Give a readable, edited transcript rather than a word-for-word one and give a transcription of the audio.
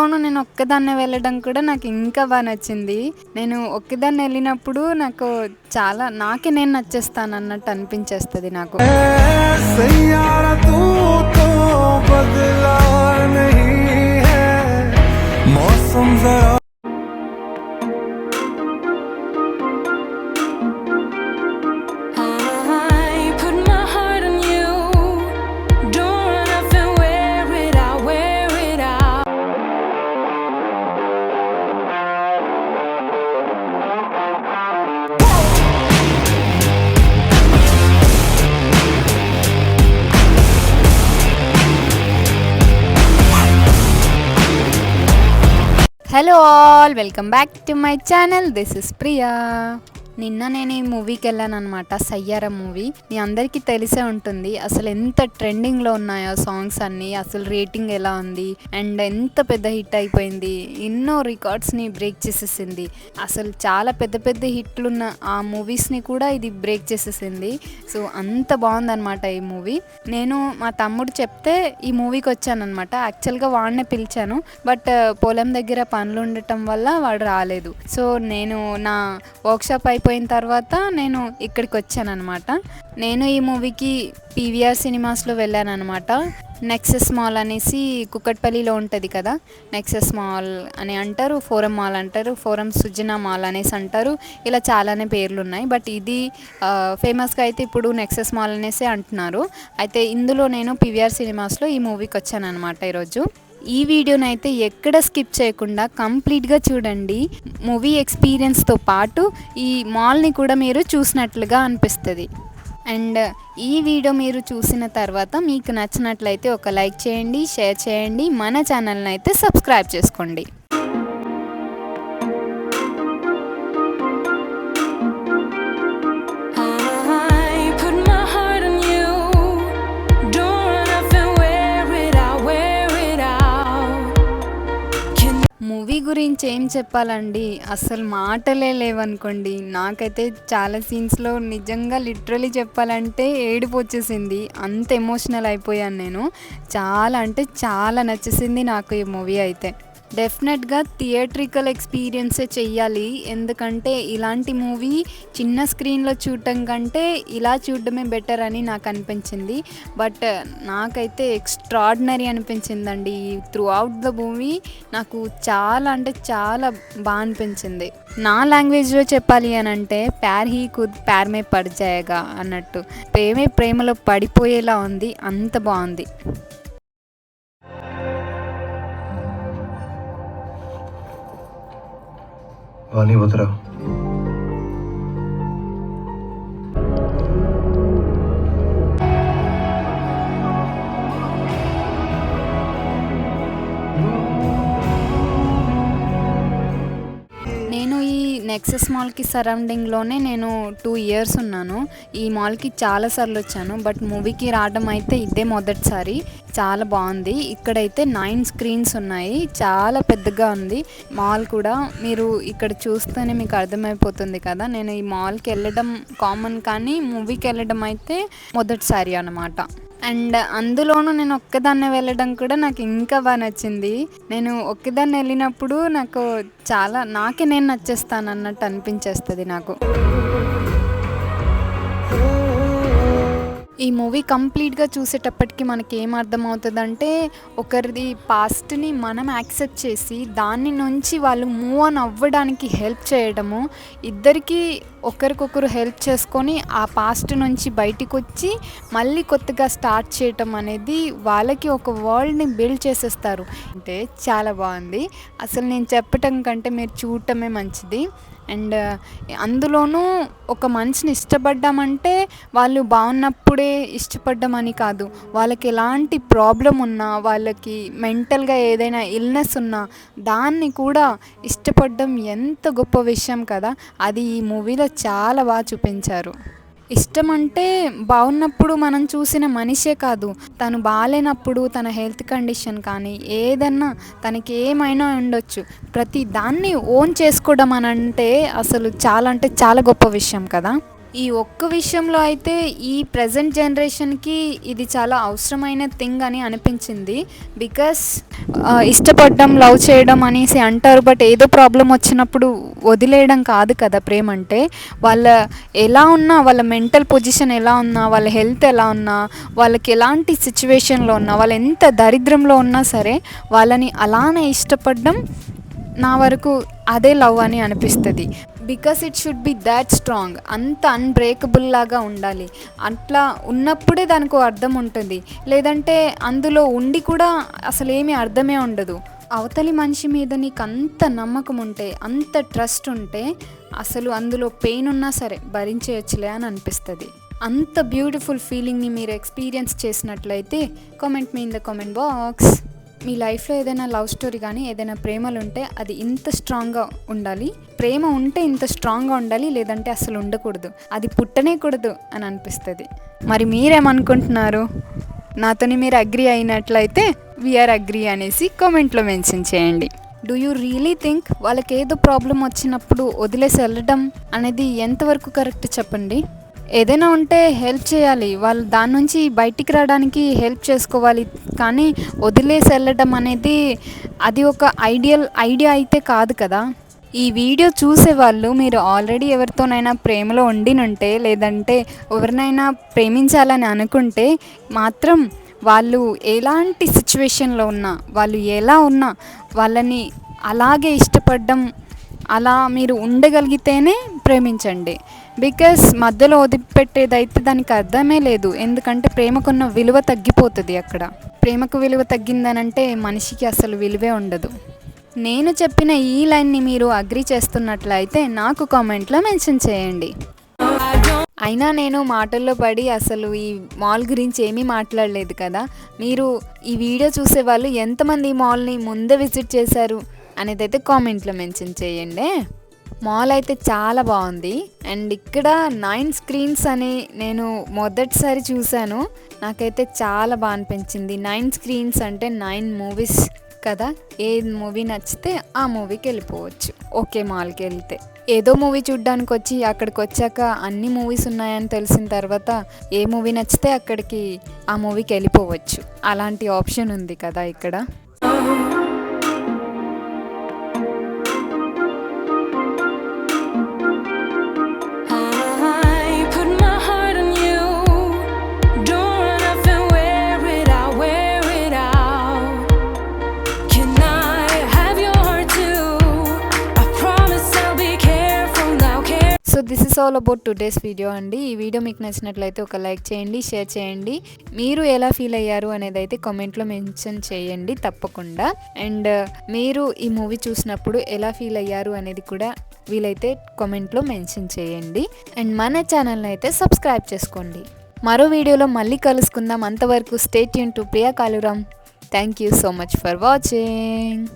అవును. నేను ఒక్కదాన్నే వెళ్ళడం కూడా నాకు ఇంకా నచ్చింది. నేను ఒక్కదాన్నే వెళ్ళినప్పుడు నాకు నాకే నేను నచ్చేస్తానన్నట్టు అనిపించేస్తది నాకు. సయ్యారా తూ తో బదలా నహీ హై మౌసమ్ జరా hello all, welcome back to my channel. This is Priya. నిన్న నేను ఈ మూవీకి వెళ్ళాను అనమాట, సయ్యారా మూవీ. మీ అందరికీ తెలిసే ఉంటుంది అసలు ఎంత ట్రెండింగ్లో ఉన్నాయో సాంగ్స్ అన్నీ, అసలు రేటింగ్ ఎలా ఉంది అండ్ ఎంత పెద్ద హిట్ అయిపోయింది, ఎన్నో రికార్డ్స్ని బ్రేక్ చేసేసింది. అసలు చాలా పెద్ద పెద్ద హిట్లున్న ఆ మూవీస్ని కూడా ఇది బ్రేక్ చేసేసింది. సో అంత బాగుందనమాట ఈ మూవీ. నేను మా తమ్ముడు చెప్తే ఈ మూవీకి వచ్చానమాట. యాక్చువల్గా వాడినే పిలిచాను, బట్ పొలం దగ్గర పనులు ఉండటం వల్ల వాడు రాలేదు. సో నేను నా వర్క్షాప్ అయిపోయిన తర్వాత నేను ఇక్కడికి వచ్చాను అనమాట. నేను ఈ మూవీకి పీవీఆర్ సినిమాస్లో వెళ్ళాను అనమాట. నెక్సెస్ మాల్ అనేసి కుక్కట్పల్లిలో ఉంటుంది కదా, నెక్సెస్ మాల్ అని అంటారు, ఫోరం మాల్ అంటారు, ఫోరం సుజనా మాల్ అనేసి అంటారు. ఇలా చాలానే పేర్లు ఉన్నాయి, బట్ ఇది ఫేమస్గా అయితే ఇప్పుడు నెక్సెస్ మాల్ అనేసి అంటున్నారు. అయితే ఇందులో నేను పీవీఆర్ సినిమాస్లో ఈ మూవీకి వచ్చాను అనమాట ఈరోజు. ఈ వీడియోనైతే ఎక్కడ స్కిప్ చేయకుండా కంప్లీట్గా చూడండి. మూవీ ఎక్స్పీరియన్స్తో పాటు ఈ మాల్ని కూడా మీరు చూసినట్లుగా అనిపిస్తుంది. అండ్ ఈ వీడియో మీరు చూసిన తర్వాత మీకు నచ్చినట్లయితే ఒక లైక్ చేయండి, షేర్ చేయండి, మన ఛానల్ని అయితే సబ్స్క్రైబ్ చేసుకోండి. మూవీ గురించి ఏం చెప్పాలండి, అసలు మాటలే లేవనుకోండి. నాకైతే చాలా సీన్స్లో నిజంగా లిటరలీ చెప్పాలంటే ఏడుపు వచ్చేసింది, అంత ఎమోషనల్ అయిపోయాను నేను. చాలా అంటే చాలా నచ్చేసింది నాకు ఈ మూవీ అయితే. డెఫినెట్గా థియేట్రికల్ ఎక్స్పీరియన్సే చెయ్యాలి, ఎందుకంటే ఇలాంటి మూవీ చిన్న స్క్రీన్లో చూడటం కంటే ఇలా చూడడమే బెటర్ అని నాకు అనిపించింది. బట్ నాకైతే ఎక్స్ట్రాడినరీ అనిపించిందండి. త్రూ అవుట్ ద మూవీ నాకు చాలా అంటే చాలా బాగా అనిపించింది. నా లాంగ్వేజ్లో చెప్పాలి అని అంటే ప్యార్ హీ ఖుద్ ప్యార్ మే పడ్ జాయేగా అన్నట్టు, ప్రేమలో పడిపోయేలా ఉంది, అంత బాగుంది. वानी बतरा నేను ఈ నెక్సెస్ మాల్కి సరౌండింగ్లోనే నేను 2 years ఉన్నాను. ఈ మాల్కి చాలాసార్లు వచ్చాను, బట్ మూవీకి రావడం అయితే ఇదే మొదటిసారి. చాలా బాగుంది. ఇక్కడైతే 9 screens ఉన్నాయి, చాలా పెద్దగా ఉంది మాల్ కూడా. మీరు ఇక్కడ చూస్తేనే మీకు అర్థమైపోతుంది కదా. నేను ఈ మాల్కి వెళ్ళడం కామన్, కానీ మూవీకి వెళ్ళడం అయితే మొదటిసారి అన్నమాట. అండ్ అందులోనూ నేను ఒక్కదాన్నే వెళ్ళడం కూడా నాకు ఇంకా నచ్చింది. నేను ఒక్కదాన్ని వెళ్ళినప్పుడు నాకు నాకే నేను నచ్చేస్తానన్నట్టు అనిపించేస్తుంది నాకు. ఈ మూవీ కంప్లీట్గా చూసేటప్పటికి మనకి ఏం అర్థమవుతుందంటే, ఒకరిది పాస్ట్ని మనం యాక్సెప్ట్ చేసి దాని నుంచి వాళ్ళు మూవ్ ఆన్ అవ్వడానికి హెల్ప్ చేయడము, ఇద్దరికి ఒకరికొకరు హెల్ప్ చేసుకొని ఆ పాస్ట్ నుంచి బయటికి వచ్చి మళ్ళీ కొత్తగా స్టార్ట్ చేయటం అనేది వాళ్ళకి ఒక వరల్డ్ని బిల్డ్ చేసేస్తారు. అంటే చాలా బాగుంది. అసలు నేను చెప్పటం కంటే మీరు చూడటమే మంచిది. అండ్ అందులోనూ ఒక మనిషిని ఇష్టపడ్డామంటే వాళ్ళు బాగున్నప్పుడే ఇష్టపడ్డామని కాదు, వాళ్ళకి ఎలాంటి ప్రాబ్లం ఉన్నా, వాళ్ళకి మెంటల్గా ఏదైనా ఇల్నెస్ ఉన్నా దాన్ని కూడా ఇష్టపడడం ఎంత గొప్ప విషయం కదా. అది ఈ మూవీలో చాలా బాగా చూపించారు. ఇష్టం అంటే బాగున్నప్పుడు మనం చూసిన మనిషే కాదు, తను బాగాలేనప్పుడు తన హెల్త్ కండిషన్ కానీ ఏదన్నా తనకి ఏమైనా ఉండొచ్చు, ప్రతి దాన్ని ఓన్ చేసుకోవడం అని అంటే అసలు చాలా అంటే చాలా గొప్ప విషయం కదా. ఈ ఒక్క విషయంలో అయితే ఈ ప్రజెంట్ జనరేషన్కి ఇది చాలా అవసరమైన థింగ్ అని అనిపించింది. బికాస్ ఇష్టపడడం, లవ్ చేయడం అనేసి అంటారు, బట్ ఏదో ప్రాబ్లం వచ్చినప్పుడు వదిలేయడం కాదు కదా ప్రేమ అంటే. వాళ్ళ ఎలా ఉన్నా, వాళ్ళ మెంటల్ పొజిషన్ ఎలా ఉన్నా, వాళ్ళ హెల్త్ ఎలా ఉన్నా, వాళ్ళకి ఎలాంటి సిచ్యువేషన్లో ఉన్నా, వాళ్ళు ఎంత దరిద్రంలో ఉన్నా సరే వాళ్ళని అలానే ఇష్టపడడం నా వరకు అదే లవ్ అని అనిపిస్తుంది. Because it should be that strong, అంత అన్బ్రేకబుల్ లాగా ఉండాలి. అట్లా ఉన్నప్పుడే దానికి అర్థం ఉంటుంది. లేదంటే అందులో ఉండి కూడా అసలు ఏమీ అర్థమే ఉండదు. అవతలి మనిషి మీద నీకు అంత నమ్మకం ఉంటే, అంత ట్రస్ట్ ఉంటే అసలు అందులో పెయిన్ ఉన్నా సరే భరించేయచ్చులే అని అనిపిస్తుంది. అంత బ్యూటిఫుల్ ఫీలింగ్ని మీరు ఎక్స్పీరియన్స్ చేసినట్లయితే comment me in the comment box. మీ లైఫ్లో ఏదైనా లవ్ స్టోరీ కానీ ఏదైనా ప్రేమలు ఉంటే అది ఇంత స్ట్రాంగ్గా ఉండాలి. ప్రేమ ఉంటే ఇంత స్ట్రాంగ్గా ఉండాలి, లేదంటే అసలు ఉండకూడదు, అది పుట్టనే కూడదు అని అనిపిస్తుంది. మరి మీరేమనుకుంటున్నారు? నాతోని మీరు అగ్రీ అయినట్లయితే వీఆర్ అగ్రీ అనేసి కామెంట్లో మెన్షన్ చేయండి. డూ యూ రియలీ థింక్ వాళ్ళకి ఏదో ప్రాబ్లం వచ్చినప్పుడు వదిలేసి వెళ్ళడం అనేది ఎంతవరకు కరెక్ట్ చెప్పండి? ఏదైనా ఉంటే హెల్ప్ చేయాలి, వాళ్ళు దాని నుంచి బయటికి రావడానికి హెల్ప్ చేసుకోవాలి. కానీ వదిలేసి వెళ్ళడం అనేది అది ఒక ఐడియా అయితే కాదు కదా. ఈ వీడియో చూసేవాళ్ళు మీరు ఆల్రెడీ ఎవరితోనైనా ప్రేమలో ఉండినుంటే, లేదంటే ఎవరినైనా ప్రేమించాలని అనుకుంటే మాత్రం వాళ్ళు ఎలాంటి సిచ్యువేషన్లో ఉన్నా, వాళ్ళు ఎలా ఉన్నా వాళ్ళని అలాగే ఇష్టపడడం, అలా మీరు ఉండగలిగితేనే ప్రేమించండి. బికాస్ మధ్యలో వదిలిపెట్టేదైతే దానికి అర్థమే లేదు. ఎందుకంటే ప్రేమకున్న విలువ తగ్గిపోతుంది. అక్కడ ప్రేమకు విలువ తగ్గిందనంటే మనిషికి అసలు విలువే ఉండదు. నేను చెప్పిన ఈ లైన్ని మీరు అగ్రీ చేస్తున్నట్లయితే నాకు కామెంట్లో మెన్షన్ చేయండి. అయినా నేను మాటల్లో పడి అసలు ఈ మాల్ గురించి ఏమీ మాట్లాడలేదు కదా. మీరు ఈ వీడియో చూసే వాళ్ళు ఎంతమంది ఈ మాల్ని ముందే విజిట్ చేశారు అనేది అయితే కామెంట్లో మెన్షన్ చేయండి. మాల్ అయితే చాలా బాగుంది. అండ్ ఇక్కడ 9 స్క్రీన్స్ అని నేను మొదటిసారి చూశాను. నాకైతే చాలా బాగా అనిపించింది. 9 స్క్రీన్స్ అంటే 9 మూవీస్ కదా. ఏ మూవీ నచ్చితే ఆ మూవీకి వెళ్ళిపోవచ్చు ఓకే మాల్కి వెళ్తే. ఏదో మూవీ చూడ్డానికి వచ్చి అక్కడికి వచ్చాక అన్ని మూవీస్ ఉన్నాయని తెలిసిన తర్వాత ఏ మూవీ నచ్చితే అక్కడికి ఆ మూవీకి వెళ్ళిపోవచ్చు. అలాంటి ఆప్షన్ ఉంది కదా ఇక్కడ. So this is all about today's video అండి. ఈ వీడియో మీకు నచ్చినట్లయితే ఒక లైక్ చేయండి, షేర్ చేయండి. మీరు ఎలా ఫీల్ అయ్యారు అనేది అయితే కామెంట్లో మెన్షన్ చేయండి తప్పకుండా. అండ్ మీరు ఈ మూవీ చూసినప్పుడు ఎలా ఫీల్ అయ్యారు అనేది కూడా వీలైతే కామెంట్లో మెన్షన్ చేయండి. అండ్ మన ఛానల్ని అయితే సబ్స్క్రైబ్ చేసుకోండి. మరో వీడియోలో మళ్ళీ కలుసుకుందాం. అంతవరకు stay tune to Priya Kaluram. Thank you so much for watching.